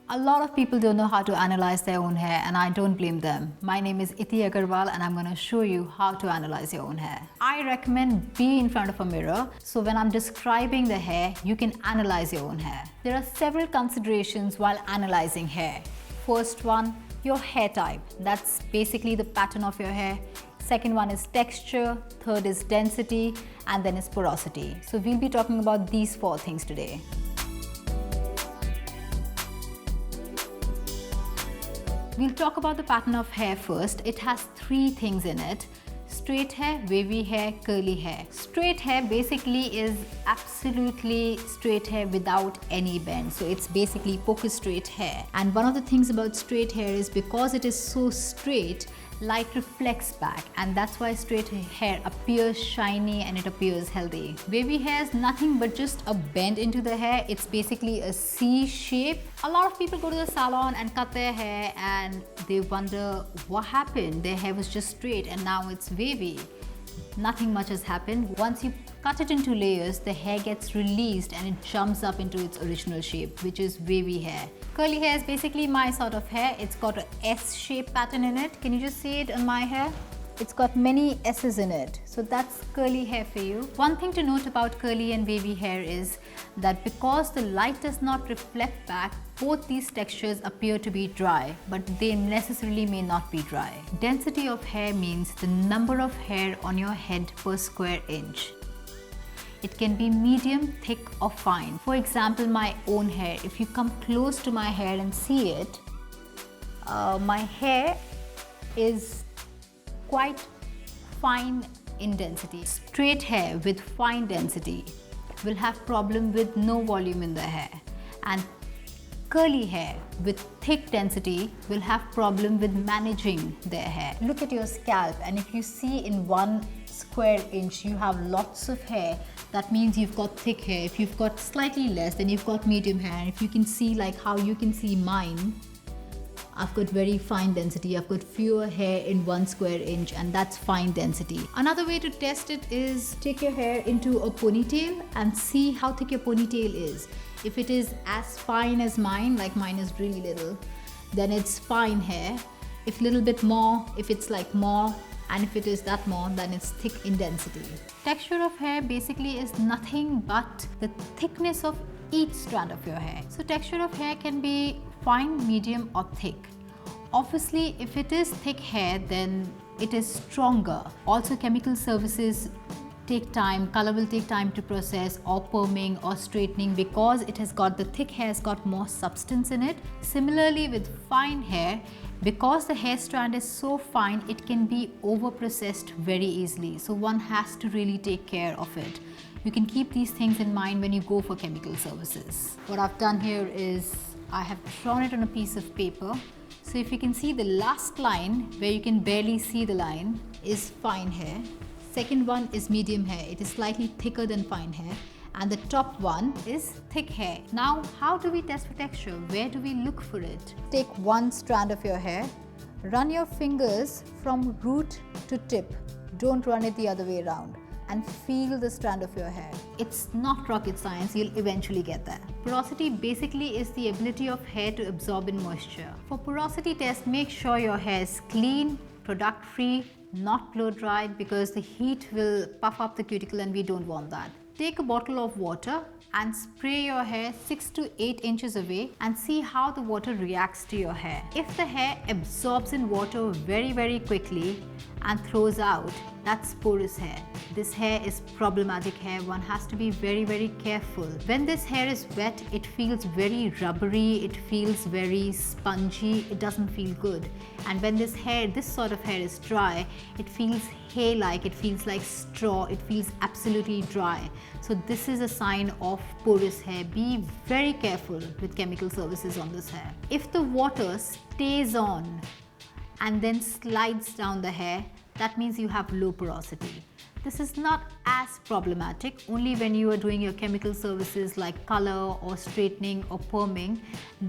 A lot of people don't know how to analyze their own hair, and I don't blame them. My name is Iti Agarwal and I'm going to show you how to analyze your own hair. I recommend be in front of a mirror, so when I'm describing the hair, you can analyze your own hair. There are several considerations while analyzing hair. First one, your hair type. That's basically the pattern of your hair. Second one is texture, third is density, and then is porosity. So we'll be talking about these four things today. We'll talk about the pattern of hair first. It has three things in it: straight hair, wavy hair, curly hair. Straight hair basically is absolutely straight hair without any bend. So it's basically poker straight hair. And one of the things about straight hair is because it is so straight, light reflects back, and that's why straight hair appears shiny and it appears healthy. Wavy hair is nothing but just a bend into the hair. It's basically a C shape. A lot of people go to the salon and cut their hair and they wonder what happened. Their hair was just straight and now it's wavy. Nothing much has happened. Once you cut it into layers, the hair gets released and it jumps up into its original shape, which is wavy hair. Curly hair is basically my sort of hair. It's got an S-shaped pattern in it. Can you just see it on my hair? It's got many S's in it. So that's curly hair for you. One thing to note about curly and wavy hair is that because the light does not reflect back, both these textures appear to be dry, but they necessarily may not be dry. Density of hair means the number of hair on your head per square inch. It can be medium, thick or fine. For example, my own hair, if you come close to my hair and see it, my hair is quite fine in density. Straight hair with fine density will have problem with no volume in the hair, and curly hair with thick density will have problem with managing their hair. Look at your scalp, and if you see in 1 square inch you have lots of hair, that means you've got thick hair. If you've got slightly less, then you've got medium hair. And if you can see like how you can see mine, I've got very fine density. I've got fewer hair in 1 square inch, and that's fine density. Another way to test it is take your hair into a ponytail and see how thick your ponytail is. If it is as fine as mine, like mine is really little, then it's fine hair. If a little bit more, if it's like more, and if it is that more, then it's thick in density. Texture of hair basically is nothing but the thickness of each strand of your hair. So texture of hair can be fine, medium or thick. Obviously, if it is thick hair, then it is stronger. Also, chemical services take time, color will take time to process, or perming or straightening, because it has got, the thick hair has got more substance in it. Similarly with fine hair, because the hair strand is so fine, it can be over processed very easily. So one has to really take care of it. You can keep these things in mind when you go for chemical services. What I've done here is I have drawn it on a piece of paper. So if you can see, the last line where you can barely see the line is fine hair. Second one is medium hair. It is slightly thicker than fine hair. And the top one is thick hair. Now, how do we test for texture? Where do we look for it? Take one strand of your hair, run your fingers from root to tip. Don't run it the other way around, and feel the strand of your hair. It's not rocket science, you'll eventually get there. Porosity basically is the ability of hair to absorb in moisture. For porosity test, make sure your hair is clean, product free, not blow dried, because the heat will puff up the cuticle and we don't want that. Take a bottle of water and spray your hair 6 to 8 inches away and see how the water reacts to your hair. If the hair absorbs in water very quickly and throws out, that's porous hair. This hair is problematic hair. One has to be very careful. When this hair is wet, it feels very rubbery, it feels very spongy, it doesn't feel good. And when this sort of hair is dry, it feels hay-like, it feels like straw, it feels absolutely dry. So this is a sign of porous hair. Be very careful with chemical services on this hair. If the water stays on and then slides down the hair, that means you have low porosity. This is not as problematic. Only when you are doing your chemical services like color or straightening or perming,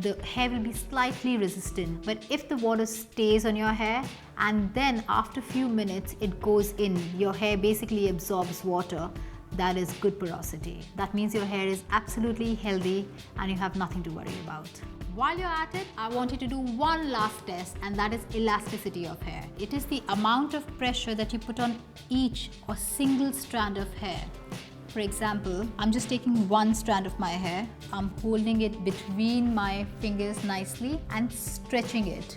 the hair will be slightly resistant. But if the water stays on your hair and then after a few minutes it goes in, your hair basically absorbs water, that is good porosity. That means your hair is absolutely healthy and you have nothing to worry about. While you're at it, I want you to do one last test, and that is elasticity of hair. It is the amount of pressure that you put on each or single strand of hair. For example, I'm just taking one strand of my hair. I'm holding it between my fingers nicely and stretching it.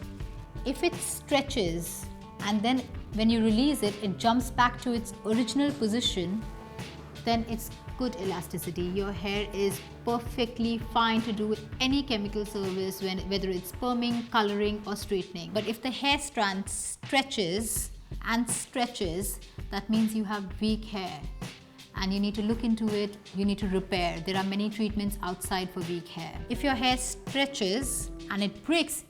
If it stretches and then when you release it, it jumps back to its original position, then it's good elasticity. Your hair is perfectly fine to do any chemical service, whether it's perming, coloring or straightening. But if the hair strand stretches and stretches, that means you have weak hair and you need to look into it, you need to repair. There are many treatments outside for weak hair. If your hair stretches and it breaks,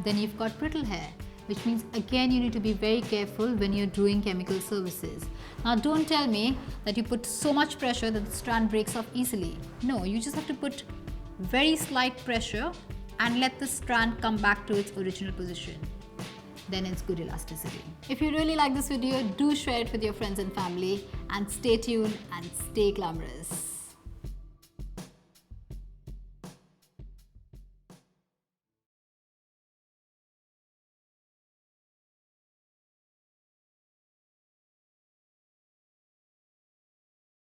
then you've got brittle hair, which means again you need to be very careful when you're doing chemical services. Now don't tell me that you put so much pressure that the strand breaks off easily. No, you just have to put very slight pressure and let the strand come back to its original position. Then it's good elasticity. If you really like this video, do share it with your friends and family, and stay tuned and stay glamorous.